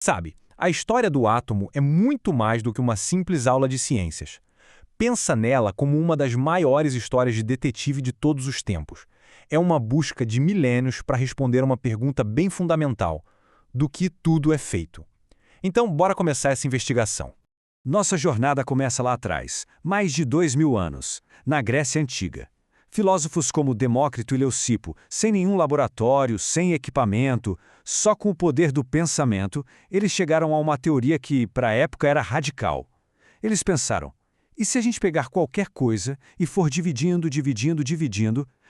Sabe, a história do átomo é muito mais do que uma simples aula de ciências. Pensa nela como uma das maiores histórias de detetive de todos os tempos. É uma busca de milênios para responder a uma pergunta bem fundamental: do que tudo é feito? Então, bora começar essa investigação. Nossa jornada começa lá atrás, mais de 2000 anos, na Grécia Antiga. Filósofos como Demócrito e Leucipo, sem nenhum laboratório, sem equipamento, só com o poder do pensamento, eles chegaram a uma teoria que, para a época, era radical. Eles pensaram: e se a gente pegar qualquer coisa e for dividindo,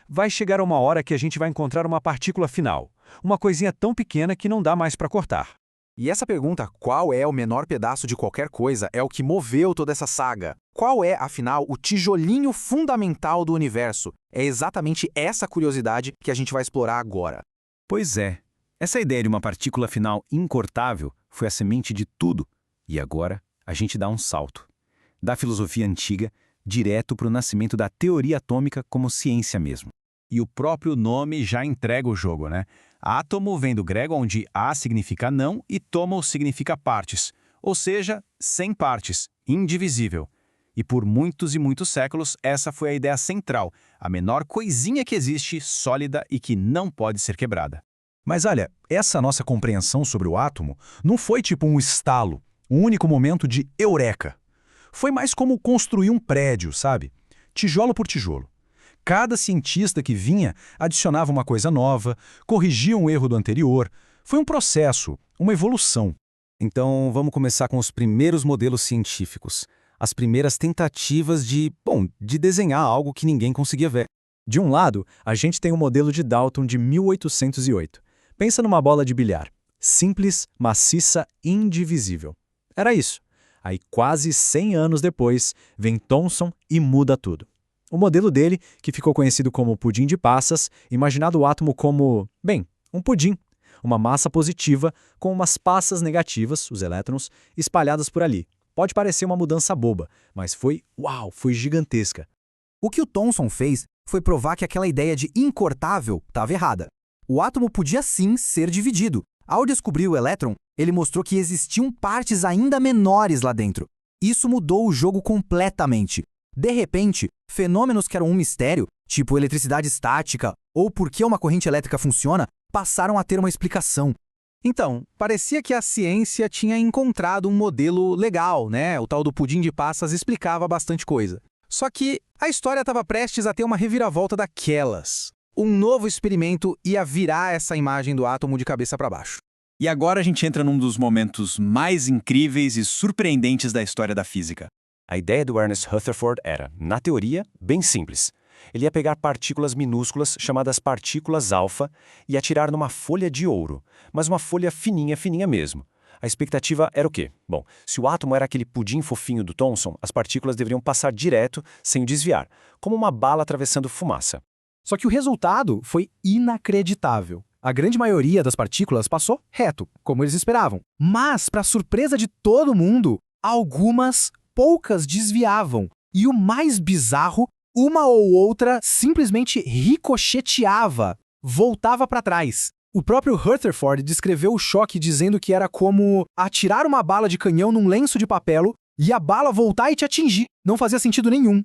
vai chegar uma hora que a gente vai encontrar uma partícula final, uma coisinha tão pequena que não dá mais para cortar. E essa pergunta, qual é o menor pedaço de qualquer coisa, é o que moveu toda essa saga. Qual é, afinal, o tijolinho fundamental do universo? É exatamente essa curiosidade que a gente vai explorar agora. Pois é, essa ideia de uma partícula final incortável foi a semente de tudo. E agora a gente dá um salto. Da filosofia antiga, direto para o nascimento da teoria atômica como ciência mesmo. E o próprio nome já entrega o jogo, né? Átomo vem do grego, onde á significa não e tomos significa partes, ou seja, sem partes, indivisível. E por muitos e muitos séculos, essa foi a ideia central, a menor coisinha que existe, sólida e que não pode ser quebrada. Mas olha, essa nossa compreensão sobre o átomo não foi tipo um estalo, um único momento de eureka. Foi mais como construir um prédio, sabe? Tijolo por tijolo. Cada cientista que vinha adicionava uma coisa nova, corrigia um erro do anterior. Foi um processo, uma evolução. Então, vamos começar com os primeiros modelos científicos. As primeiras tentativas de desenhar algo que ninguém conseguia ver. De um lado, a gente tem o modelo de Dalton de 1808. Pensa numa bola de bilhar. Simples, maciça, indivisível. Era isso. Aí, quase 100 anos depois, vem Thomson e muda tudo. O modelo dele, que ficou conhecido como pudim de passas, imaginava o átomo como, um pudim. Uma massa positiva com umas passas negativas, os elétrons, espalhadas por ali. Pode parecer uma mudança boba, mas foi gigantesca. O que o Thomson fez foi provar que aquela ideia de incortável estava errada. O átomo podia sim ser dividido. Ao descobrir o elétron, ele mostrou que existiam partes ainda menores lá dentro. Isso mudou o jogo completamente. De repente, fenômenos que eram um mistério, tipo eletricidade estática ou por que uma corrente elétrica funciona, passaram a ter uma explicação. Então, parecia que a ciência tinha encontrado um modelo legal, né? O tal do pudim de passas explicava bastante coisa. Só que a história estava prestes a ter uma reviravolta daquelas. Um novo experimento ia virar essa imagem do átomo de cabeça para baixo. E agora a gente entra num dos momentos mais incríveis e surpreendentes da história da física. A ideia do Ernest Rutherford era, na teoria, bem simples. Ele ia pegar partículas minúsculas, chamadas partículas alfa, e atirar numa folha de ouro, mas uma folha fininha, fininha mesmo. A expectativa era o quê? Bom, se o átomo era aquele pudim fofinho do Thomson, as partículas deveriam passar direto, sem o desviar, como uma bala atravessando fumaça. Só que o resultado foi inacreditável. A grande maioria das partículas passou reto, como eles esperavam. Mas, para surpresa de todo mundo, poucas desviavam. E o mais bizarro, uma ou outra simplesmente ricocheteava, voltava para trás. O próprio Rutherford descreveu o choque dizendo que era como atirar uma bala de canhão num lenço de papel e a bala voltar e te atingir. Não fazia sentido nenhum.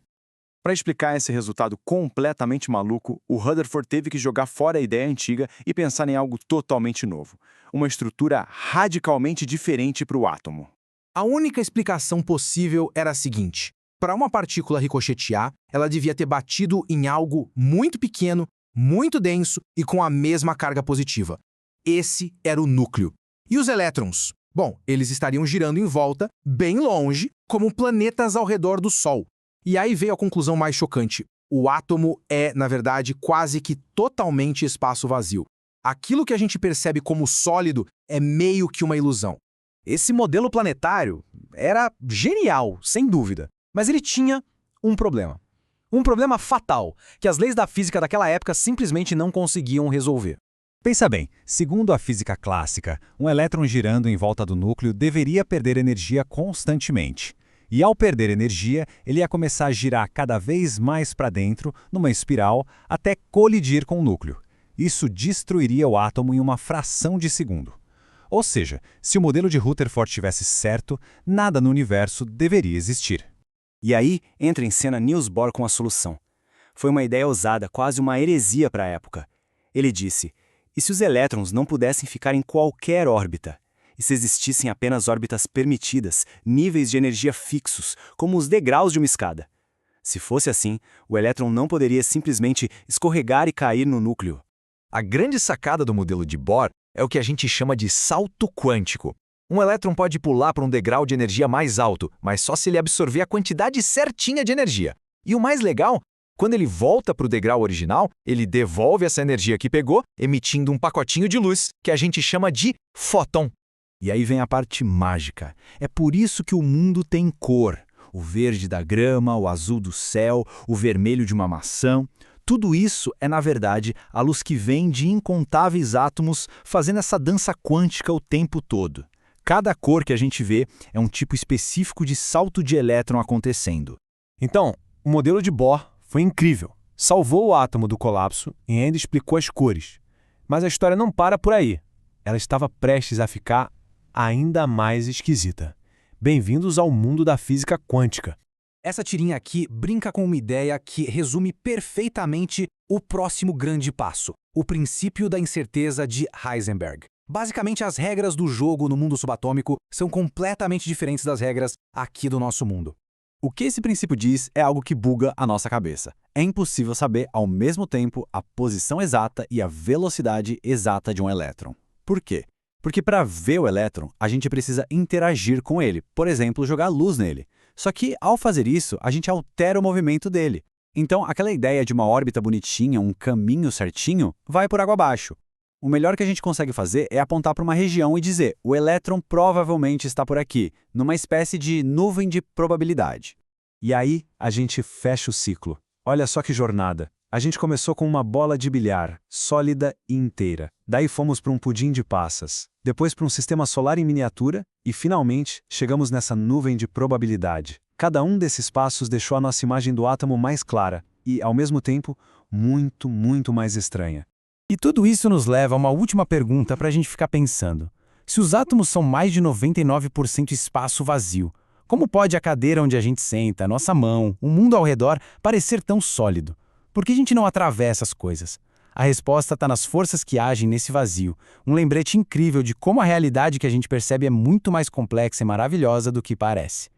Para explicar esse resultado completamente maluco, o Rutherford teve que jogar fora a ideia antiga e pensar em algo totalmente novo. Uma estrutura radicalmente diferente para o átomo. A única explicação possível era a seguinte: para uma partícula ricochetear, ela devia ter batido em algo muito pequeno, muito denso e com a mesma carga positiva. Esse era o núcleo. E os elétrons? Bom, eles estariam girando em volta, bem longe, como planetas ao redor do Sol. E aí veio a conclusão mais chocante. O átomo é, na verdade, quase que totalmente espaço vazio. Aquilo que a gente percebe como sólido é meio que uma ilusão. Esse modelo planetário era genial, sem dúvida, mas ele tinha um problema. Um problema fatal, que as leis da física daquela época simplesmente não conseguiam resolver. Pensa bem, segundo a física clássica, um elétron girando em volta do núcleo deveria perder energia constantemente. E ao perder energia, ele ia começar a girar cada vez mais para dentro, numa espiral, até colidir com o núcleo. Isso destruiria o átomo em uma fração de segundo. Ou seja, se o modelo de Rutherford tivesse certo, nada no universo deveria existir. E aí entra em cena Niels Bohr com a solução. Foi uma ideia ousada, quase uma heresia para a época. Ele disse: e se os elétrons não pudessem ficar em qualquer órbita? E se existissem apenas órbitas permitidas, níveis de energia fixos, como os degraus de uma escada? Se fosse assim, o elétron não poderia simplesmente escorregar e cair no núcleo. A grande sacada do modelo de Bohr é o que a gente chama de salto quântico. Um elétron pode pular para um degrau de energia mais alto, mas só se ele absorver a quantidade certinha de energia. E o mais legal, quando ele volta para o degrau original, ele devolve essa energia que pegou, emitindo um pacotinho de luz, que a gente chama de fóton. E aí vem a parte mágica. É por isso que o mundo tem cor. O verde da grama, o azul do céu, o vermelho de uma maçã. Tudo isso é, na verdade, a luz que vem de incontáveis átomos fazendo essa dança quântica o tempo todo. Cada cor que a gente vê é um tipo específico de salto de elétron acontecendo. Então, o modelo de Bohr foi incrível. Salvou o átomo do colapso e ainda explicou as cores. Mas a história não para por aí. Ela estava prestes a ficar ainda mais esquisita. Bem-vindos ao mundo da física quântica. Essa tirinha aqui brinca com uma ideia que resume perfeitamente o próximo grande passo, o princípio da incerteza de Heisenberg. Basicamente, as regras do jogo no mundo subatômico são completamente diferentes das regras aqui do nosso mundo. O que esse princípio diz é algo que buga a nossa cabeça. É impossível saber, ao mesmo tempo, a posição exata e a velocidade exata de um elétron. Por quê? Porque para ver o elétron, a gente precisa interagir com ele, por exemplo, jogar luz nele. Só que, ao fazer isso, a gente altera o movimento dele. Então, aquela ideia de uma órbita bonitinha, um caminho certinho, vai por água abaixo. O melhor que a gente consegue fazer é apontar para uma região e dizer: o elétron provavelmente está por aqui, numa espécie de nuvem de probabilidade. E aí, a gente fecha o ciclo. Olha só que jornada. A gente começou com uma bola de bilhar, sólida e inteira. Daí fomos para um pudim de passas. Depois para um sistema solar em miniatura e, finalmente, chegamos nessa nuvem de probabilidade. Cada um desses passos deixou a nossa imagem do átomo mais clara e, ao mesmo tempo, muito, muito mais estranha. E tudo isso nos leva a uma última pergunta para a gente ficar pensando. Se os átomos são mais de 99% espaço vazio, como pode a cadeira onde a gente senta, a nossa mão, o mundo ao redor parecer tão sólido? Por que a gente não atravessa as coisas? A resposta está nas forças que agem nesse vazio, um lembrete incrível de como a realidade que a gente percebe é muito mais complexa e maravilhosa do que parece.